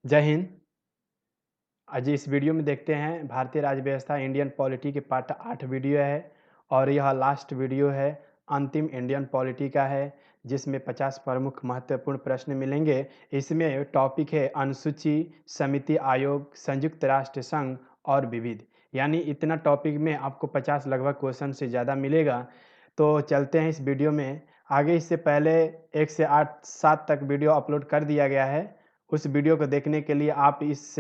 जय हिंद। आज इस वीडियो में देखते हैं भारतीय राज्य व्यवस्था इंडियन पॉलिटी के पार्ट 8 वीडियो है और यह लास्ट वीडियो है, अंतिम इंडियन पॉलिटी का है, जिसमें 50 प्रमुख महत्वपूर्ण प्रश्न मिलेंगे। इसमें टॉपिक है अनुसूची, समिति आयोग, संयुक्त राष्ट्र संघ और विविध। यानी इतना टॉपिक में आपको 50 लगभग क्वेश्चन से ज़्यादा मिलेगा। तो चलते हैं इस वीडियो में आगे। इससे पहले 1 से 8 7 तक वीडियो अपलोड कर दिया गया है। उस वीडियो को देखने के लिए आप इस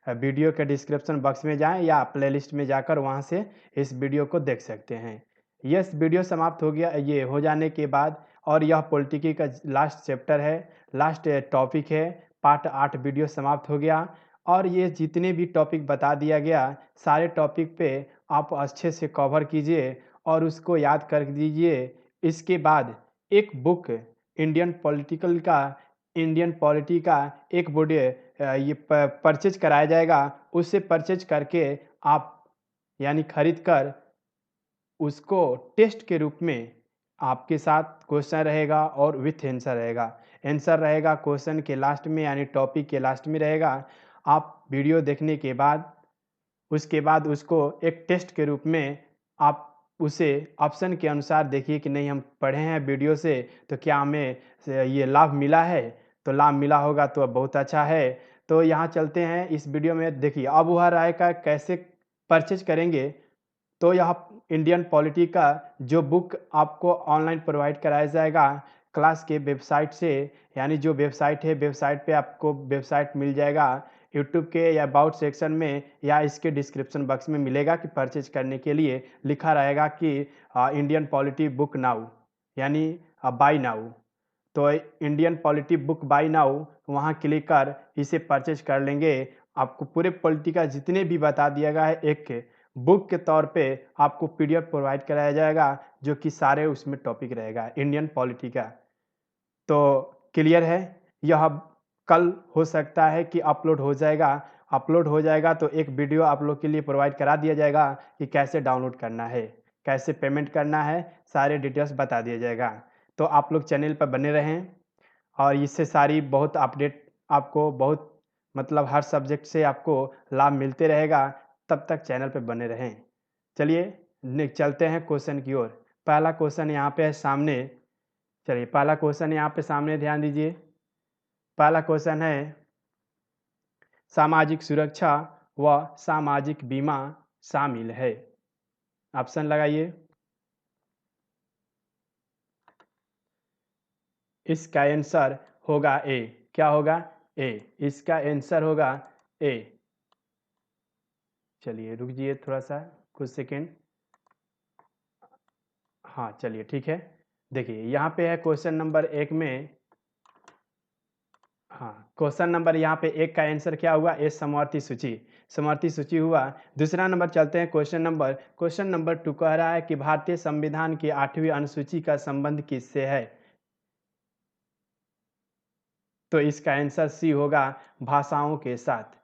वीडियो के डिस्क्रिप्शन बॉक्स में जाएँ या प्लेलिस्ट में जाकर वहाँ से इस वीडियो को देख सकते हैं। यस, वीडियो समाप्त हो गया ये हो जाने के बाद और यह पॉलिटिकी का लास्ट चैप्टर है, लास्ट टॉपिक है, पार्ट 8 वीडियो समाप्त हो गया और ये जितने भी टॉपिक बता दिया गया, सारे टॉपिक पे आप अच्छे से कवर कीजिए और उसको याद कर दीजिए। इसके बाद एक बुक इंडियन पॉलिटी का एक बुक ये परचेज कराया जाएगा। उससे परचेज करके आप यानी खरीद कर उसको टेस्ट के रूप में आपके साथ क्वेश्चन रहेगा और विथ आंसर रहेगा। आंसर रहेगा क्वेश्चन के लास्ट में यानी टॉपिक के लास्ट में रहेगा। आप वीडियो देखने के बाद उसके बाद उसको एक टेस्ट के रूप में आप उसे ऑप्शन के अनुसार देखिए कि नहीं हम पढ़े हैं वीडियो से तो क्या हमें ये लाभ मिला है? तो लाभ मिला होगा तो बहुत अच्छा है। तो यहाँ चलते हैं इस वीडियो में देखिए अब वह राय का कैसे परचेज करेंगे। तो यह इंडियन पॉलिटी का जो बुक आपको ऑनलाइन प्रोवाइड कराया जाएगा क्लास के वेबसाइट से, यानी जो वेबसाइट है वेबसाइट पे आपको वेबसाइट मिल जाएगा यूट्यूब के या अबाउट सेक्शन में या इसके डिस्क्रिप्शन बॉक्स में मिलेगा कि परचेज करने के लिए लिखा रहेगा कि इंडियन पॉलिटी बुक नाउ यानी बाय नाउ। तो Indian polity book by now वहाँ क्लिक कर इसे परचेज कर लेंगे। आपको पूरे पॉलिटी का जितने भी बता दिया गया है एक बुक के तौर पे आपको पीडीएफ प्रोवाइड कराया जाएगा जो कि सारे उसमें टॉपिक रहेगा इंडियन पॉलिटी का। तो क्लियर है? यह कल हो सकता है कि अपलोड हो जाएगा। अपलोड हो जाएगा तो एक वीडियो आप लोग के लिए प्रोवाइड करा दिया जाएगा कि कैसे डाउनलोड करना है, कैसे पेमेंट करना है, सारे डिटेल्स बता दिया जाएगा। तो आप लोग चैनल पर बने रहें और इससे सारी बहुत अपडेट आपको बहुत मतलब हर सब्जेक्ट से आपको लाभ मिलते रहेगा। तब तक चैनल पे बने रहें। चलिए चलते हैं क्वेश्चन की ओर। पहला क्वेश्चन यहाँ पे है सामने। चलिए पहला क्वेश्चन यहाँ पे सामने ध्यान दीजिए। पहला क्वेश्चन है सामाजिक सुरक्षा व सामाजिक बीमा शामिल है। ऑप्शन लगाइए। इसका आंसर होगा ए। क्या होगा? ए। इसका आंसर होगा ए। चलिए रुक जाइए थोड़ा सा कुछ सेकेंड। हाँ चलिए ठीक है। देखिए यहाँ पे है क्वेश्चन नंबर 1 में। हाँ, क्वेश्चन नंबर यहाँ पे 1 का आंसर क्या हुआ? ए समवर्ती सूची। समवर्ती सूची हुआ। दूसरा नंबर चलते हैं क्वेश्चन नंबर 2 कह रहा है कि भारतीय संविधान की 8वीं अनुसूची का संबंध किससे है? तो इसका आंसर सी होगा भाषाओं के साथ।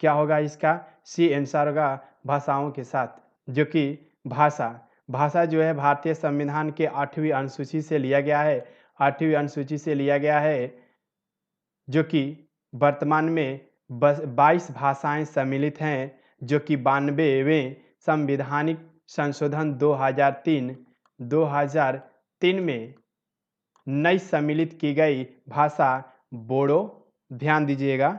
क्या होगा इसका? सी आंसर होगा भाषाओं के साथ, जो कि भाषा भाषा जो है भारतीय संविधान के 8वीं अनुसूची से लिया गया है। 8वीं अनुसूची से लिया गया है जो कि वर्तमान में 22 भाषाएं सम्मिलित हैं, जो कि 92वें संविधानिक संशोधन 2003 में नई सम्मिलित की गई भाषा बोडो। ध्यान दीजिएगा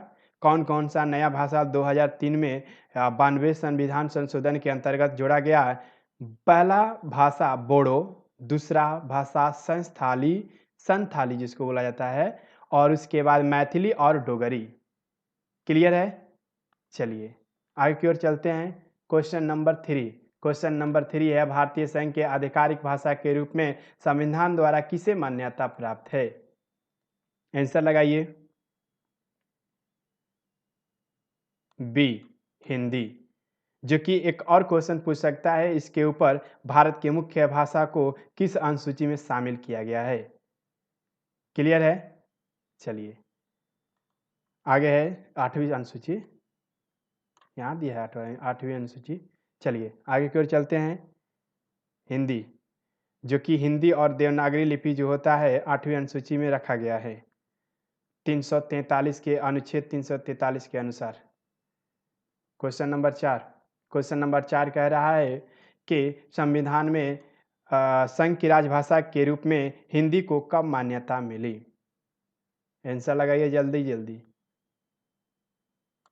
कौन कौन सा नया भाषा 2003 में 92वें संविधान संशोधन के अंतर्गत जोड़ा गया है। पहला भाषा बोडो, दूसरा भाषा संथाली जिसको बोला जाता है, और उसके बाद मैथिली और डोगरी। क्लियर है? चलिए आगे की ओर चलते हैं। क्वेश्चन नंबर 3 है भारतीय संघ के आधिकारिक भाषा के रूप में संविधान द्वारा किसे मान्यता प्राप्त है? आंसर लगाइए। बी हिंदी। जो कि एक और क्वेश्चन पूछ सकता है इसके ऊपर, भारत की मुख्य भाषा को किस अनुसूची में शामिल किया गया है? क्लियर है? चलिए आगे है 8वीं अनुसूची। यहाँ दिया है 8वीं अनुसूची। चलिए आगे की ओर चलते हैं। हिंदी, जो कि हिंदी और देवनागरी लिपि जो होता है 8वीं अनुसूची में रखा गया है। 343 के अनुच्छेद 343 के अनुसार। क्वेश्चन नंबर 4 कह रहा है कि संविधान में संघ की राजभाषा के रूप में हिंदी को कब मान्यता मिली? आंसर लगाइए जल्दी जल्दी।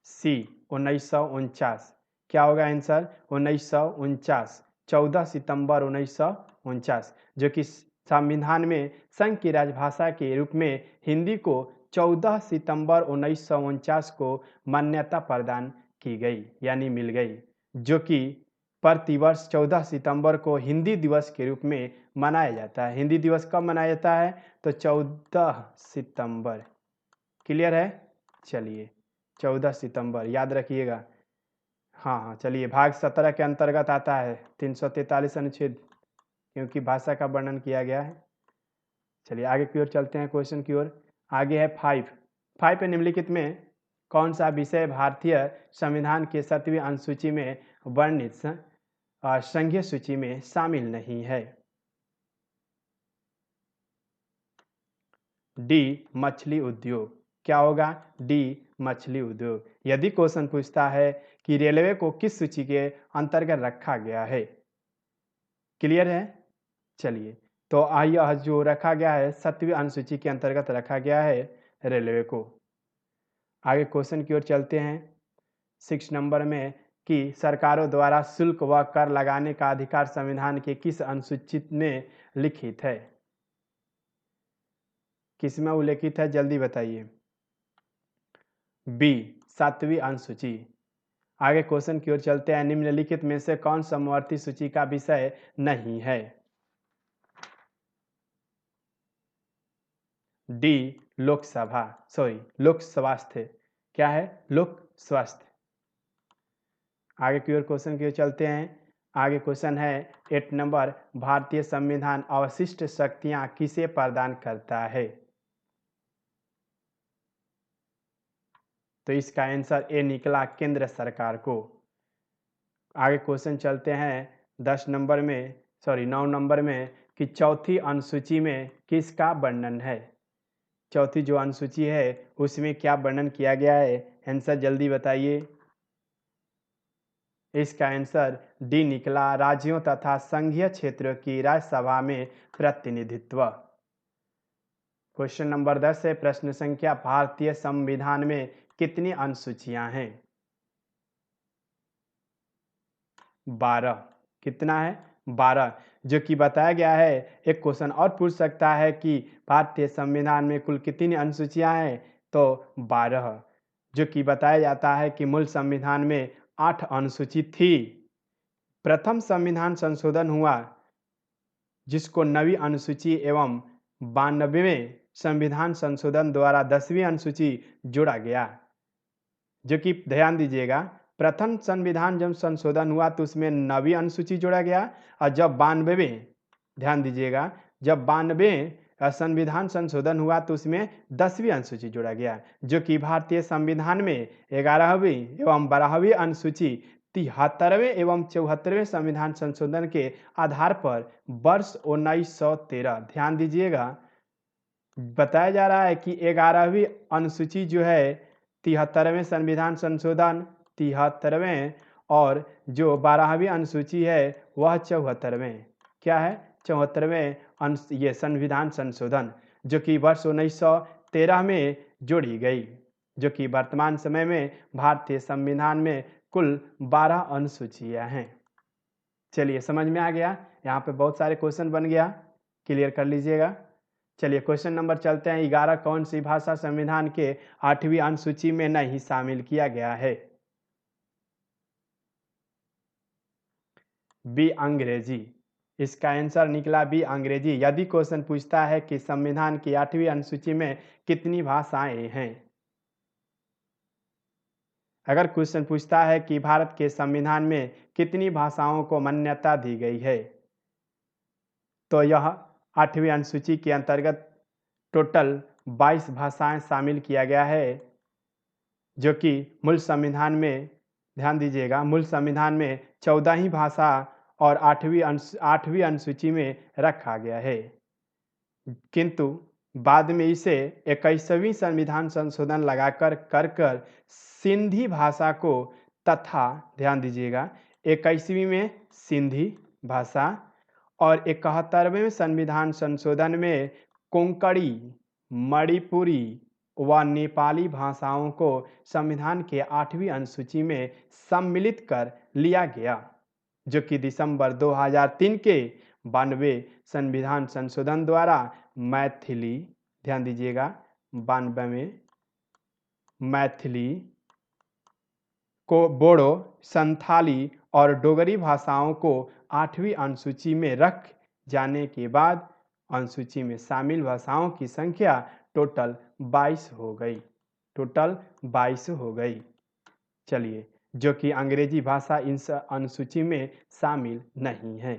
सी 1949। क्या होगा आंसर? 1949, 14 सितंबर 1949, जो कि संविधान में संघ की राजभाषा के रूप में हिंदी को 14 सितंबर 1949 को मान्यता प्रदान की गई यानी मिल गई, जो कि प्रतिवर्ष 14 सितंबर को हिंदी दिवस के रूप में मनाया जाता है। हिंदी दिवस कब मनाया जाता है? तो 14 सितंबर। क्लियर है? चलिए 14 सितंबर याद रखिएगा। हाँ, चलिए भाग 17 के अंतर्गत आता है 343 अनुच्छेद, क्योंकि भाषा का वर्णन किया गया है। चलिए आगे की ओर चलते हैं, क्वेश्चन की ओर। आगे है 5 पे निम्नलिखित में कौन सा विषय भारतीय संविधान के 7वीं अनुसूची में वर्णित संघीय सूची में शामिल नहीं है? डी मछली उद्योग। क्या होगा? डी मछली उद्योग। यदि क्वेश्चन पूछता है कि रेलवे को किस सूची के अंतर्गत रखा गया है? क्लियर है? चलिए तो यह जो रखा गया है 7वीं अनुसूची के अंतर्गत रखा गया है रेलवे को। आगे क्वेश्चन की ओर चलते हैं 6 नंबर में कि सरकारों द्वारा शुल्क व कर लगाने का अधिकार संविधान के किस अनुसूची में लिखित है? किस में उल्लेखित है जल्दी बताइए। बी 7वीं अनुसूची। आगे क्वेश्चन की ओर चलते हैं, निम्नलिखित में से कौन समवर्ती सूची का विषय नहीं है? डी लोक स्वास्थ्य। क्या है? लोक स्वास्थ्य। आगे की ओर क्वेश्चन की ओर चलते हैं। आगे क्वेश्चन है 8 नंबर, भारतीय संविधान अवशिष्ट शक्तियां किसे प्रदान करता है? तो इसका आंसर ए निकला, केंद्र सरकार को। आगे क्वेश्चन चलते हैं 9 नंबर में कि चौथी अनुसूची में किसका वर्णन है? चौथी जो अनुसूची है उसमें क्या वर्णन किया गया है? आंसर जल्दी बताइए। इसका आंसर डी निकला, राज्यों तथा संघीय क्षेत्रों की राज्यसभा में प्रतिनिधित्व। क्वेश्चन नंबर 10 है, प्रश्न संख्या, भारतीय संविधान में कितनी अनुसूचियां हैं? 12। कितना है? 12, जो कि बताया गया है। एक क्वेश्चन और पूछ सकता है कि भारतीय संविधान में कुल कितनी अनुसूचियां हैं? तो 12, जो कि बताया जाता है कि मूल संविधान में 8 अनुसूची थी। प्रथम संविधान संशोधन हुआ जिसको 9वीं अनुसूची एवं 92वें संविधान संशोधन द्वारा 10वीं अनुसूची जोड़ा गया, जो कि ध्यान दीजिएगा, प्रथम संविधान जब संशोधन हुआ तो उसमें 9वीं अनुसूची जोड़ा गया, और जब 92वें, ध्यान दीजिएगा, जब 92वें संविधान संशोधन हुआ तो उसमें 10वीं अनुसूची जोड़ा गया, जो कि भारतीय संविधान में 11वीं एवं 12वीं अनुसूची 73वें एवं 74वें संविधान संशोधन के आधार पर वर्ष 1913, ध्यान दीजिएगा, बताया जा रहा है कि 11वीं अनुसूची जो है 73वें संविधान संशोधन 73वें, और जो 12वीं अनुसूची है वह 74वें। क्या है? 74वें ये संविधान संशोधन, जो कि वर्ष 1913 में जोड़ी गई, जो कि वर्तमान समय में भारतीय संविधान में कुल 12 अनुसूचियां हैं। चलिए समझ में आ गया। यहाँ पे बहुत सारे क्वेश्चन बन गया, क्लियर कर लीजिएगा। चलिए क्वेश्चन नंबर चलते हैं 11, कौन सी भाषा संविधान के 8वीं अनुसूची में नहीं शामिल किया गया है? बी अंग्रेजी। इसका आंसर निकला बी अंग्रेजी। यदि क्वेश्चन पूछता है कि संविधान की 8वीं अनुसूची में कितनी भाषाएं हैं, अगर क्वेश्चन पूछता है कि भारत के संविधान में कितनी भाषाओं को मान्यता दी गई है, तो यह 8वीं अनुसूची के अंतर्गत टोटल 22 भाषाएं शामिल किया गया है, जो कि मूल संविधान में, ध्यान दीजिएगा, मूल संविधान में 14 ही भाषा और 8वीं अनुसूची में रखा गया है। किंतु बाद में इसे 21वीं संविधान संशोधन लगाकर कर सिंधी भाषा को तथा ध्यान दीजिएगा 21वीं में सिंधी भाषा और 71वें संविधान संशोधन में कोंकणी, मणिपुरी व नेपाली भाषाओं को संविधान के 8वीं अनुसूची में सम्मिलित कर लिया गया, जो कि दिसंबर 2003 के 92वें संविधान संशोधन द्वारा मैथिली, ध्यान दीजिएगा 92 में मैथिली को बोडो, संथाली और डोगरी भाषाओं को 8वीं अनुसूची में रख जाने के बाद अनुसूची में शामिल भाषाओं की संख्या टोटल 22 हो गई, टोटल 22 हो गई। चलिए, जो कि अंग्रेजी भाषा इस अनुसूची में शामिल नहीं है।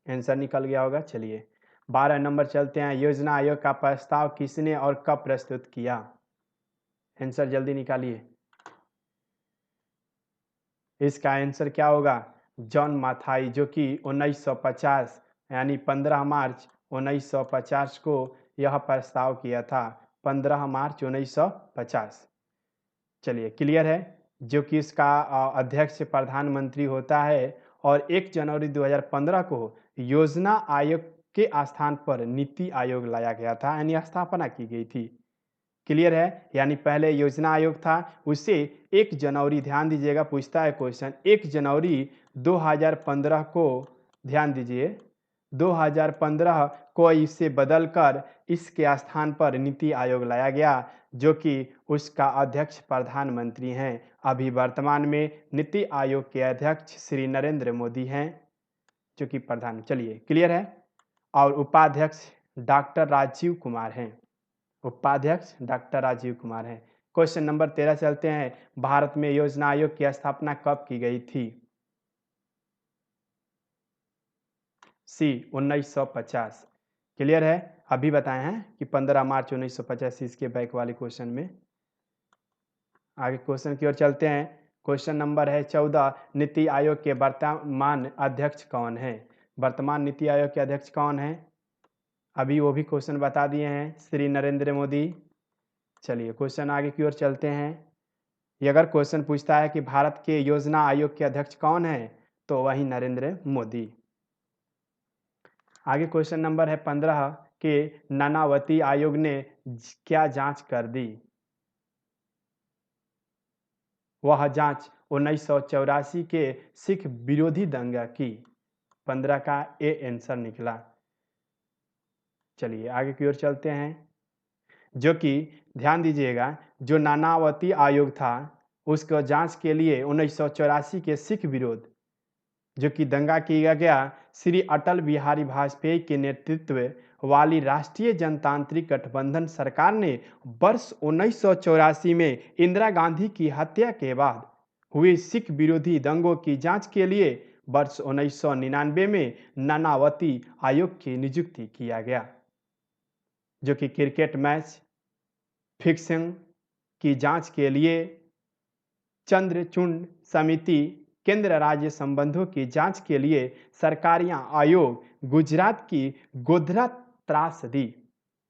आंसर निकल गया होगा। चलिए 12 नंबर चलते हैं। योजना आयोग का प्रस्ताव किसने और कब प्रस्तुत किया? आंसर जल्दी निकालिए। इसका आंसर क्या होगा? जॉन माथाई, जो कि 1950 यानी 15 मार्च 1950 को यह प्रस्ताव किया था, 15 मार्च 1950। चलिए क्लियर है। जो कि इसका अध्यक्ष प्रधानमंत्री होता है और 1 जनवरी 2015 को योजना आयोग के स्थान पर नीति आयोग लाया गया था, यानी स्थापना की गई थी। क्लियर है। यानी पहले योजना आयोग था, उससे 1 जनवरी, ध्यान दीजिएगा पूछता है क्वेश्चन, 1 जनवरी 2015 को, ध्यान दीजिए 2015 को इसे बदलकर इसके स्थान पर नीति आयोग लाया गया, जो कि उसका अध्यक्ष प्रधानमंत्री हैं। अभी वर्तमान में नीति आयोग के अध्यक्ष श्री नरेंद्र मोदी हैं, जो कि प्रधान। चलिए क्लियर है। और उपाध्यक्ष डॉक्टर राजीव कुमार हैं, उपाध्यक्ष डॉक्टर राजीव कुमार हैं। क्वेश्चन नंबर 13 चलते हैं। भारत में योजना आयोग की स्थापना कब की गई थी? सी 1950। क्लियर है। अभी बताए हैं कि 15 मार्च 1950 इसके बैक वाले क्वेश्चन में। आगे क्वेश्चन की ओर चलते हैं। क्वेश्चन नंबर है 14। नीति आयोग के वर्तमान अध्यक्ष कौन है? वर्तमान नीति आयोग के अध्यक्ष कौन है? अभी वो भी क्वेश्चन बता दिए हैं, श्री नरेंद्र मोदी। चलिए क्वेश्चन आगे की ओर चलते हैं। ये अगर क्वेश्चन पूछता है कि भारत के योजना आयोग के अध्यक्ष कौन है, तो वही नरेंद्र मोदी। आगे क्वेश्चन नंबर है 15 के नानावती आयोग ने क्या जांच कर दी? वह जांच 1984 के सिख विरोधी दंगा की। 15 का ए आंसर निकला। चलिए आगे की ओर चलते हैं। जो कि ध्यान दीजिएगा, जो नानावती आयोग था उसको जांच के लिए 1984 के सिख विरोध जो कि दंगा किया गया, श्री अटल बिहारी वाजपेयी के नेतृत्व वाली राष्ट्रीय जनतांत्रिक गठबंधन सरकार ने वर्ष 1984 में इंदिरा गांधी की हत्या के बाद हुए सिख विरोधी दंगों की जांच के लिए वर्ष 1999 में नानावती आयोग की नियुक्ति किया गया, जो कि क्रिकेट मैच फिक्सिंग की जांच के लिए चंद्रचूड़ समिति, केंद्र राज्य संबंधों की जांच के लिए सरकारिया आयोग, गुजरात की गोधरा त्रासदी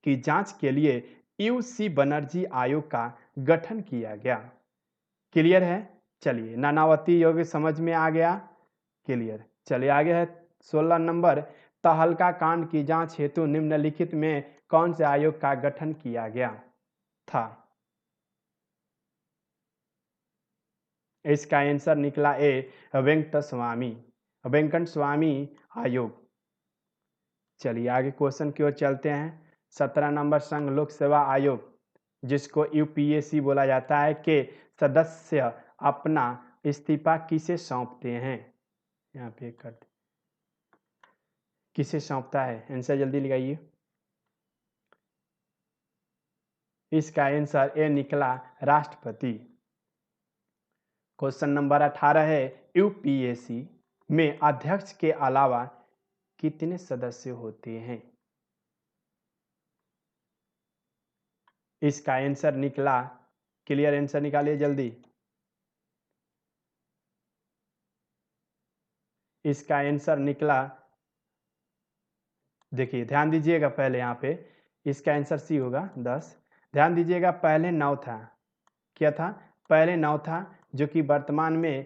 की जांच के लिए यूसी बनर्जी आयोग का गठन किया गया। क्लियर है। चलिए नानावती योग समझ में आ गया। क्लियर। चलिए आगे है 16 नंबर। तहलका कांड की जांच हेतु निम्नलिखित में कौन से आयोग का गठन किया गया था? इसका आंसर निकला ए वेंकट स्वामी आयोग। चलिए आगे क्वेश्चन की ओर चलते हैं। 17 नंबर संघ लोक सेवा आयोग, जिसको यूपीएससी बोला जाता है, के सदस्य अपना इस्तीफा किसे सौंपते हैं? यहाँ पे कर दे, किसे सौंपता है? आंसर जल्दी लगाइए। इसका आंसर ए निकला राष्ट्रपति। क्वेश्चन नंबर 18 है। यूपीएससी में अध्यक्ष के अलावा कितने सदस्य होते हैं? इसका आंसर निकला, क्लियर आंसर निकालिए जल्दी। इसका आंसर निकला देखिए ध्यान दीजिएगा पहले यहाँ पे, इसका आंसर सी होगा 10। ध्यान दीजिएगा पहले 9 था, क्या था? पहले 9 था, जो कि वर्तमान में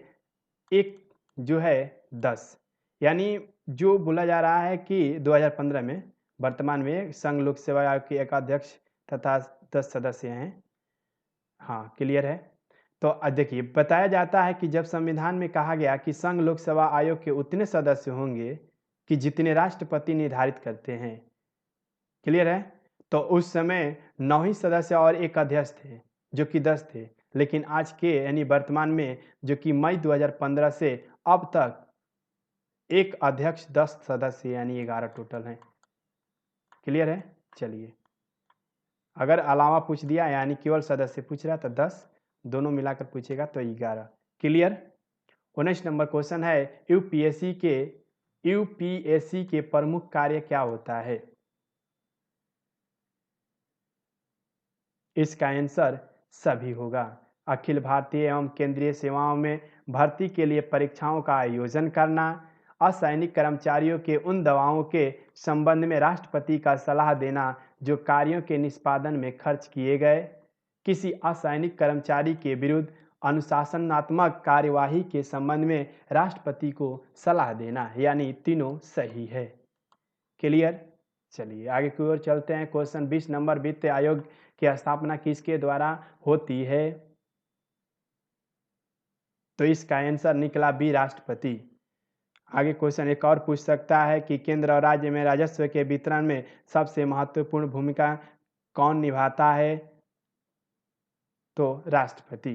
एक जो है 10, यानी जो बोला जा रहा है कि 2015 में वर्तमान में संघ लोक सेवा आयोग के एक अध्यक्ष तथा 10 सदस्य हैं। हाँ, क्लियर है? तो देखिए बताया जाता है कि जब संविधान में कहा गया कि संघ लोक सेवा आयोग के उतने सदस्य होंगे कि जितने राष्ट्रपति निर्धारित करते हैं। क्लियर है? तो उस समय 9 ही सदस्य और 1 अध्यक्ष थे, जो कि 10 थे। लेकिन आज के यानी वर्तमान में जो कि मई 2015 से अब तक 1 अध्यक्ष 10 सदस्य यानी 11 टोटल हैं। क्लियर है? चलिए। अगर अलावा पूछ दिया यानी केवल सदस्य पूछ रहा तो 10, दोनों मिलाकर पूछेगा तो 11। क्लियर? 19 नंबर क्वेश्चन है यूपीएससी के प्रमुख कार्य क्या होता है? इसका आंसर सभी होगा। अखिल भारतीय एवं केंद्रीय सेवाओं में भर्ती के लिए परीक्षाओं का आयोजन करना, असैनिक कर्मचारियों के उन दवाओं के संबंध में राष्ट्रपति का सलाह देना जो कार्यों के निष्पादन में खर्च किए गए, किसी असैनिक कर्मचारी के विरुद्ध अनुशासनात्मक कार्यवाही के संबंध में राष्ट्रपति को सलाह देना, यानी तीनों सही है। क्लियर? चलिए आगे की ओर चलते हैं। क्वेश्चन 20 नंबर, वित्त आयोग की स्थापना किसके द्वारा होती है? तो इसका आंसर निकला बी, राष्ट्रपति। आगे क्वेश्चन एक और पूछ सकता है कि केंद्र और राज्य में राजस्व के वितरण में सबसे महत्वपूर्ण भूमिका कौन निभाता है? तो राष्ट्रपति।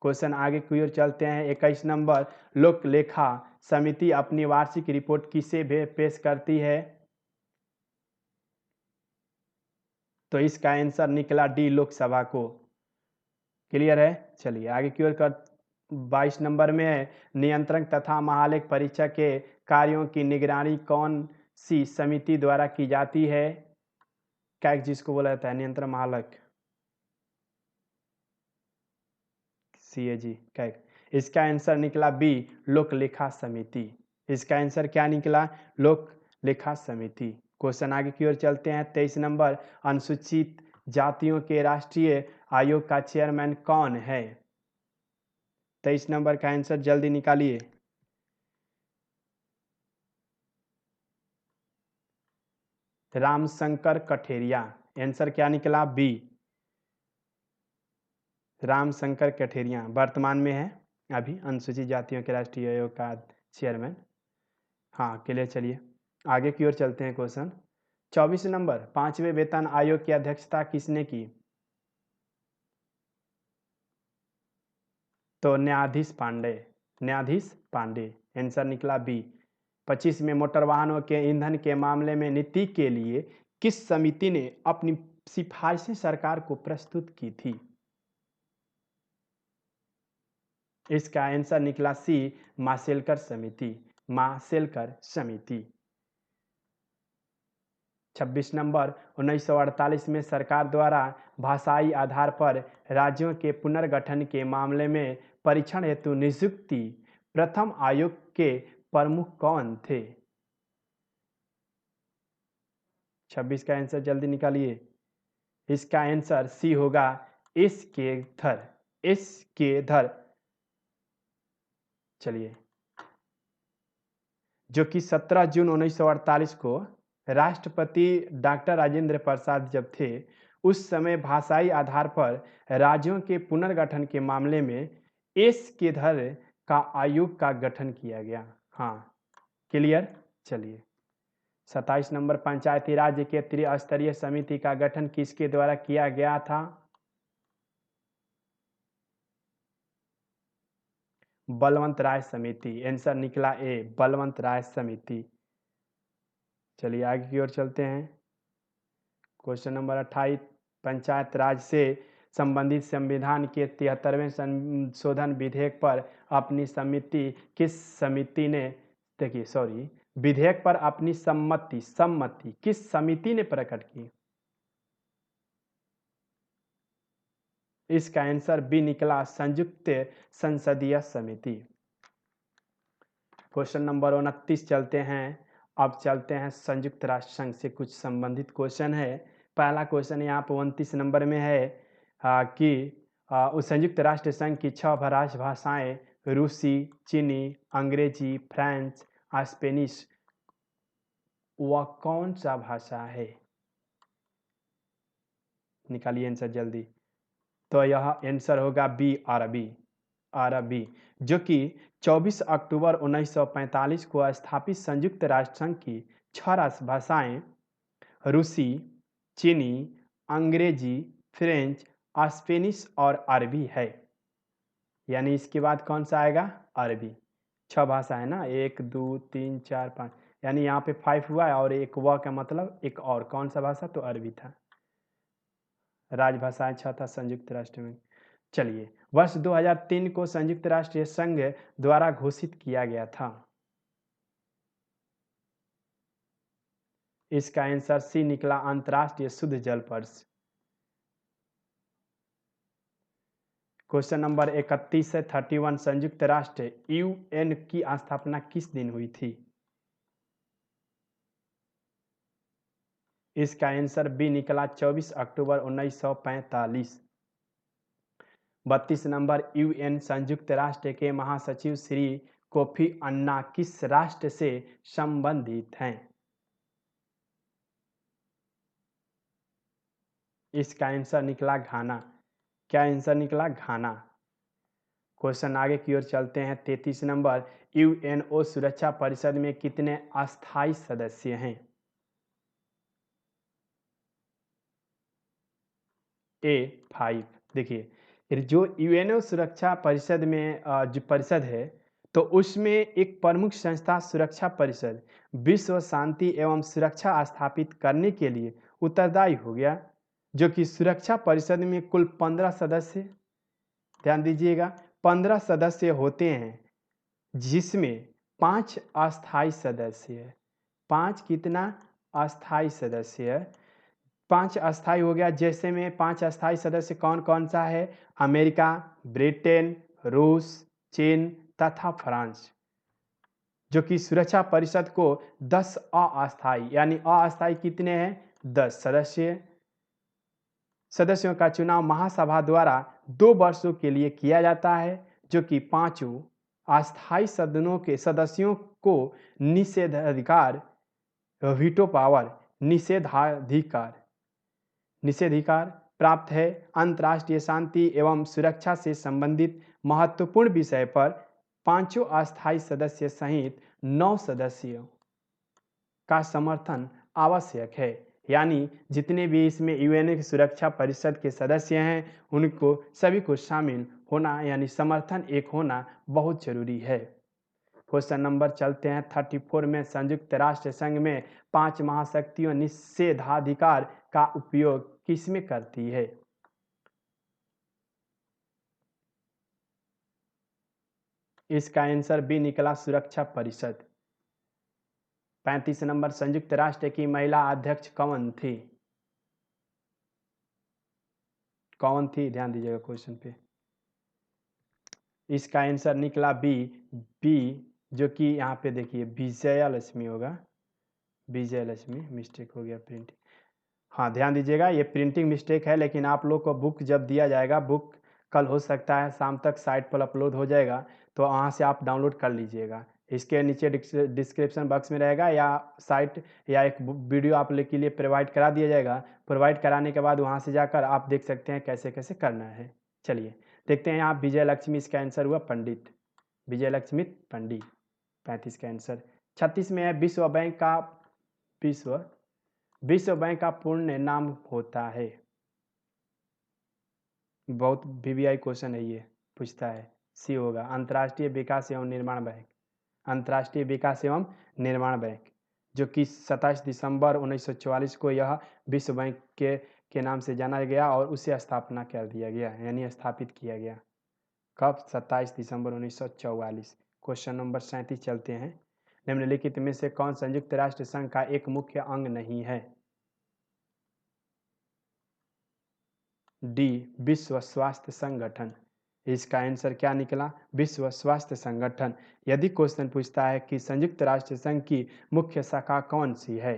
क्वेश्चन आगे की ओर चलते हैं। 21 नंबर, लोक लेखा समिति अपनी वार्षिक रिपोर्ट किसे पेश करती है? तो इसका आंसर निकला डी, लोकसभा को। क्लियर है? चलिए आगे की ओर कर 22 नंबर में है, नियंत्रक तथा महालेख परीक्षक के कार्यों की निगरानी कौन सी समिति द्वारा की जाती है? कैग जिसको बोला जाता है, नियंत्रण महालेख, सीएजी कैग। इसका आंसर निकला बी, लोक लेखा समिति। इसका आंसर क्या निकला? लोक लेखा समिति। क्वेश्चन आगे की ओर चलते हैं। 23 नंबर, अनुसूचित जातियों के राष्ट्रीय आयोग का चेयरमैन कौन है? 23 नंबर का आंसर जल्दी निकालिए। रामशंकर कठेरिया। आंसर क्या निकला? बी, रामशंकर कठेरिया वर्तमान में है अभी अनुसूचित जातियों के राष्ट्रीय आयोग का चेयरमैन। हाँ क्लियर। चलिए आगे की ओर चलते हैं। क्वेश्चन 24 नंबर, 5वें वेतन आयोग की अध्यक्षता किसने की? तो न्यायाधीश पांडे, न्यायाधीश पांडे। आंसर निकला बी। 25 में मोटर वाहनों के ईंधन के मामले में नीति के लिए किस समिति ने अपनी सिफारिशें सरकार को प्रस्तुत की थी? इसका आंसर निकला सी, माशेलकर समिति, माशेलकर समिति। 26 नंबर, 1948 में सरकार द्वारा भाषाई आधार पर राज्यों के पुनर्गठन के मामले में परीक्षण हेतु नियुक्ति प्रथम आयोग के प्रमुख कौन थे? 26 का आंसर जल्दी निकालिए। इसका आंसर सी होगा, एस के धर, एस के धर। चलिए, जो कि 17 जून 1948 को राष्ट्रपति डॉक्टर राजेंद्र प्रसाद जब थे, उस समय भाषाई आधार पर राज्यों के पुनर्गठन के मामले में एस के धर का आयोग का गठन किया गया। हाँ क्लियर। चलिए 27 नंबर, पंचायती राज के त्रिस्तरीय समिति का गठन किसके द्वारा किया गया था? बलवंत राय समिति। आंसर निकला ए, बलवंत राय समिति। चलिए आगे की ओर चलते हैं। क्वेश्चन नंबर 28, पंचायत राज से संबंधित संविधान के 73वें संशोधन विधेयक पर अपनी विधेयक पर अपनी सम्मति किस समिति ने प्रकट की? इसका आंसर बी निकला, संयुक्त संसदीय समिति। क्वेश्चन नंबर 29 चलते हैं। अब चलते हैं संयुक्त राष्ट्र संघ से कुछ संबंधित क्वेश्चन है। पहला क्वेश्चन यहाँ पर 29 नंबर में है कि उस संयुक्त राष्ट्र संघ की 6 राजभाषाएं रूसी, चीनी, अंग्रेजी, फ्रेंच, स्पेनिश, वह कौन सा भाषा है? निकालिए आंसर जल्दी। तो यह आंसर होगा बी, अरबी। अरबी, जो कि 24 अक्टूबर 1945 को स्थापित संयुक्त राष्ट्र संघ की 6 राजभाषाएं रूसी, चीनी, अंग्रेजी, फ्रेंच, स्पेनिश और अरबी है। यानी इसके बाद कौन सा आएगा? अरबी। 6 भाषा है ना, 1 2 3 4 5, यानी यहाँ पे 5 हुआ है और एक व का मतलब एक और कौन सा भाषा? तो अरबी था। राजभाषाएं 6 था संयुक्त राष्ट्र में। चलिए, वर्ष 2003 को संयुक्त राष्ट्र संघ द्वारा घोषित किया गया था। इसका आंसर सी निकला, अंतर्राष्ट्रीय शुद्ध जल वर्ष। क्वेश्चन नंबर 31 से 31, संयुक्त राष्ट्र यूएन की स्थापना किस दिन हुई थी? इसका आंसर बी निकला, 24 अक्टूबर 1945। 32 नंबर, यूएन संयुक्त राष्ट्र के महासचिव श्री कोफी अन्ना किस राष्ट्र से संबंधित हैं? इसका आंसर निकला घाना। क्या आंसर निकला? घाना। क्वेश्चन आगे की ओर चलते हैं। 33 नंबर, यूएनओ सुरक्षा परिषद में कितने अस्थायी सदस्य हैं? ए 5। देखिए, जो यूएनओ सुरक्षा परिषद में जो परिषद है, तो उसमें एक प्रमुख संस्था सुरक्षा परिषद विश्व शांति एवं सुरक्षा स्थापित करने के लिए उत्तरदायी हो गया, जो कि सुरक्षा परिषद में कुल 15 सदस्य, ध्यान दीजिएगा, 15 सदस्य होते हैं, जिसमें 5 अस्थायी सदस्य है। 5 कितना? अस्थायी सदस्य है। 5 अस्थायी हो गया। जैसे में 5 अस्थायी सदस्य कौन कौन सा है? अमेरिका, ब्रिटेन, रूस, चीन तथा फ्रांस। जो कि सुरक्षा परिषद को 10 अस्थायी, यानी अस्थायी कितने हैं? 10 सदस्य। सदस्यों का चुनाव महासभा द्वारा 2 वर्षों के लिए किया जाता है, जो कि 5 अस्थायी सदनों के सदस्यों को निषेधाधिकार, वीटो पावर, निषेधाधिकार प्राप्त है। अंतर्राष्ट्रीय शांति एवं सुरक्षा से संबंधित महत्वपूर्ण विषय पर 5 अस्थायी सदस्य सहित 9 सदस्यों का समर्थन आवश्यक है। यानी जितने भी इसमें यूएन की सुरक्षा परिषद के सदस्य हैं, उनको सभी को शामिल होना, यानी समर्थन एक होना बहुत जरूरी है। क्वेश्चन नंबर चलते हैं 34 में, संयुक्त राष्ट्र संघ में 5 महाशक्तियों निषेधाधिकार का उपयोग किसमें करती है? इसका आंसर बी निकला, सुरक्षा परिषद। 35 नंबर, संयुक्त राष्ट्र की महिला अध्यक्ष कौन थी? कौन थी? ध्यान दीजिएगा क्वेश्चन पे। इसका आंसर निकला बी, जो कि यहाँ पे देखिए विजया लक्ष्मी होगा। विजय लक्ष्मी, मिस्टेक हो गया प्रिंट। हाँ, ध्यान दीजिएगा, ये प्रिंटिंग मिस्टेक है, लेकिन आप लोग को बुक जब दिया जाएगा, बुक कल हो सकता है शाम तक साइट पर अपलोड हो जाएगा, तो वहाँ से आप डाउनलोड कर लीजिएगा। इसके नीचे डिस्क्रिप्शन बॉक्स में रहेगा, या साइट या एक वीडियो आप लोग के लिए प्रोवाइड करा दिया जाएगा। प्रोवाइड कराने के बाद वहाँ से जाकर आप देख सकते हैं कैसे कैसे करना है। चलिए देखते हैं यहाँ, विजय लक्ष्मी, इसका आंसर हुआ पंडित, विजय लक्ष्मी पंडित। 35 का आंसर। 36 में है, विश्व बैंक का पूर्ण नाम होता है? बहुत वीवीआई क्वेश्चन है, ये पूछता है। सी होगा, अंतर्राष्ट्रीय विकास एवं निर्माण बैंक। अंतर्राष्ट्रीय विकास एवं निर्माण बैंक, जो कि 27 दिसंबर 1944 को यह विश्व बैंक के नाम से जाना गया और उसे स्थापना कर दिया गया, यानी स्थापित किया गया। कब? 27 दिसंबर 1944। क्वेश्चन नंबर 37 चलते हैं। निम्नलिखित में से कौन संयुक्त राष्ट्र संघ का एक मुख्य अंग नहीं है? डी, विश्व स्वास्थ्य संगठन। इसका आंसर क्या निकला? विश्व स्वास्थ्य संगठन। यदि क्वेश्चन पूछता है कि संयुक्त राष्ट्र संघ की मुख्य शाखा कौन सी है,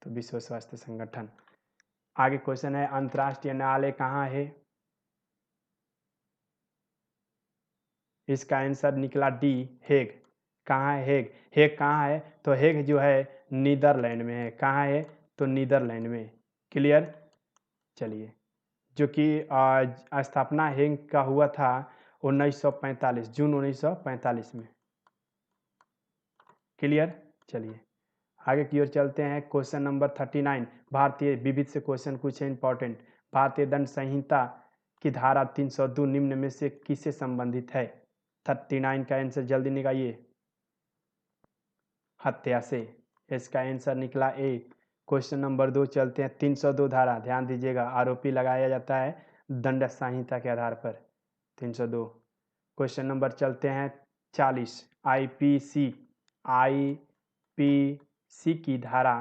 तो विश्व स्वास्थ्य संगठन। आगे क्वेश्चन है, अंतर्राष्ट्रीय न्यायालय कहाँ है? इसका आंसर निकला डी, हेग। कहाँ है हेग? हेग कहाँ है? तो हेग जो है नीदरलैंड में है। कहाँ है? तो नीदरलैंड में। क्लियर? चलिए, जो कि स्थापना हेग का हुआ था 1945, जून 1945 में। क्लियर? चलिए आगे की ओर चलते हैं। क्वेश्चन नंबर 39, भारतीय विविध से क्वेश्चन कुछ है इंपॉर्टेंट। भारतीय दंड संहिता की धारा 302 निम्न में से किससे संबंधित है? 39 का आंसर जल्दी निकालिए। हत्या से। इसका आंसर निकला ए। क्वेश्चन नंबर 2 चलते हैं। 302 धारा, ध्यान दीजिएगा, आरोपी लगाया जाता है दंड संहिता के आधार पर। 302। क्वेश्चन नंबर चलते हैं 40, आईपीसी की धारा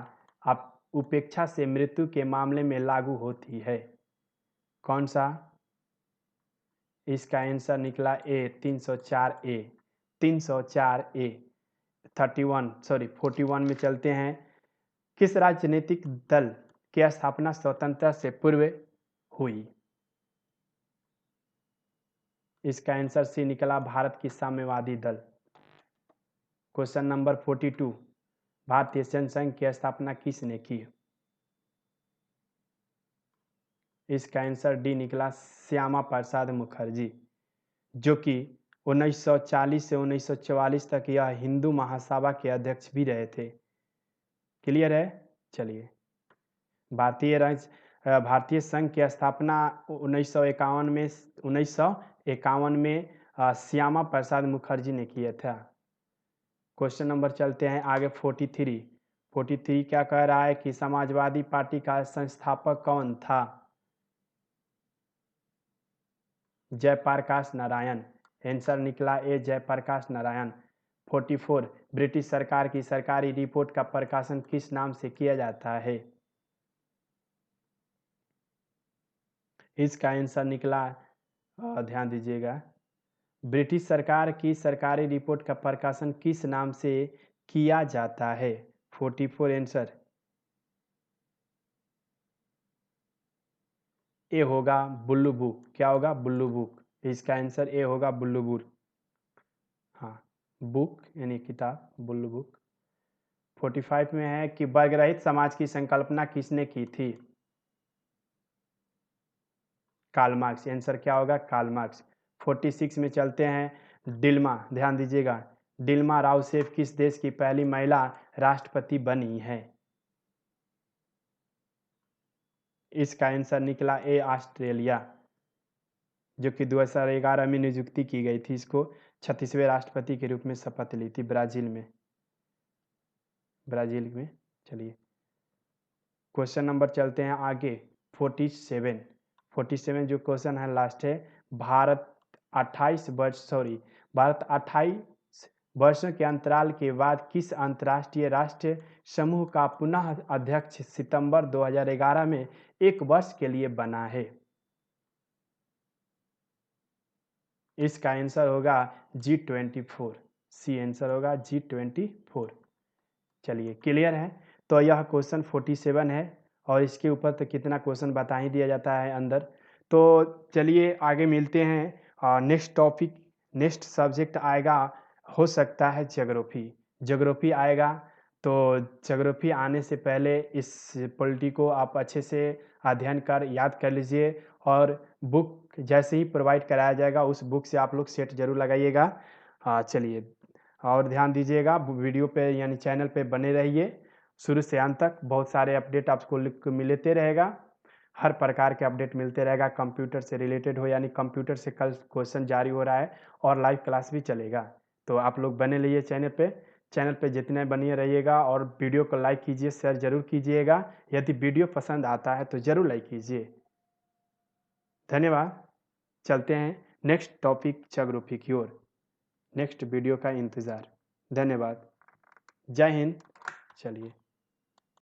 अब उपेक्षा से मृत्यु के मामले में लागू होती है। कौन सा? इसका आंसर निकला ए, 304 ए। 304 ए। 41 में चलते हैं। किस राजनीतिक दल की स्थापना स्वतंत्रता से पूर्व हुई? इसका आंसर सी निकला, भारत की साम्यवादी दल। क्वेश्चन नंबर 42, भारतीय जनसंघ की स्थापना किसने की? इसका आंसर डी निकला, श्यामा प्रसाद मुखर्जी, जो कि 1940 से 1944 तक यह हिंदू महासभा के अध्यक्ष भी रहे थे। क्लियर है? चलिए, भारतीय संघ की स्थापना 1951 में श्यामा प्रसाद मुखर्जी ने किया था। क्वेश्चन नंबर चलते हैं आगे 43 क्या कह रहा है कि समाजवादी पार्टी का संस्थापक कौन था? जयप्रकाश नारायण। आंसर निकला ए, जयप्रकाश नारायण। 44, ब्रिटिश सरकार की सरकारी रिपोर्ट का प्रकाशन किस नाम से किया जाता है? इसका आंसर निकला, ध्यान दीजिएगा, ब्रिटिश सरकार की सरकारी रिपोर्ट का प्रकाशन किस नाम से किया जाता है? 44 आंसर ए होगा, बुल्लू बुक। क्या होगा? बुल्लू बुक। इसका आंसर ए होगा, बुल्लू बुक। हाँ, बुक यानी किताब, बुल्लू बुक। 45 में है कि वर्गरहित समाज की संकल्पना किसने की थी? Karl Marx. आंसर क्या होगा? Karl Marx. 46 में चलते हैं। डिल्मा, ध्यान दीजिएगा, डिल्मा राउसेफ किस देश की पहली महिला राष्ट्रपति बनी है? इसका आंसर निकला ए, ऑस्ट्रेलिया, जो कि 2011 में नियुक्ति की गई थी। इसको 36वें राष्ट्रपति के रूप में शपथ ली थी ब्राजील में। चलिए क्वेश्चन नंबर चलते हैं आगे 47 जो क्वेश्चन है लास्ट है। भारत 28 वर्षों के अंतराल के बाद किस अंतर्राष्ट्रीय राष्ट्र समूह का पुनः अध्यक्ष सितंबर 2011 में 1 वर्ष के लिए बना है? इसका आंसर होगा G24। सी आंसर होगा G24। चलिए क्लियर है? तो यह क्वेश्चन 47 है और इसके ऊपर तो कितना क्वेश्चन बता ही दिया जाता है अंदर। तो चलिए आगे मिलते हैं। नेक्स्ट टॉपिक, नेक्स्ट सब्जेक्ट आएगा, हो सकता है ज्योग्राफी आएगा। तो ज्योग्राफी आने से पहले इस पॉलिटी को आप अच्छे से अध्ययन कर याद कर लीजिए और बुक जैसे ही प्रोवाइड कराया जाएगा उस बुक से आप लोग सेट जरूर लगाइएगा। चलिए, और ध्यान दीजिएगा वीडियो पे यानी चैनल पे बने रहिए शुरू से अंत तक। बहुत सारे अपडेट आपको मिलते रहेगा, हर प्रकार के अपडेट मिलते रहेगा, कंप्यूटर से रिलेटेड हो, यानी कंप्यूटर से कल क्वेश्चन जारी हो रहा है और लाइव क्लास भी चलेगा। तो आप लोग बने रहिए चैनल पे जितने बनिए रहिएगा और वीडियो को लाइक कीजिए, शेयर जरूर कीजिएगा। यदि वीडियो पसंद आता है तो ज़रूर लाइक कीजिए। धन्यवाद। चलते हैं नेक्स्ट टॉपिक ज्योग्राफी की ओर। नेक्स्ट वीडियो का इंतज़ार। धन्यवाद। जय हिंद। चलिए।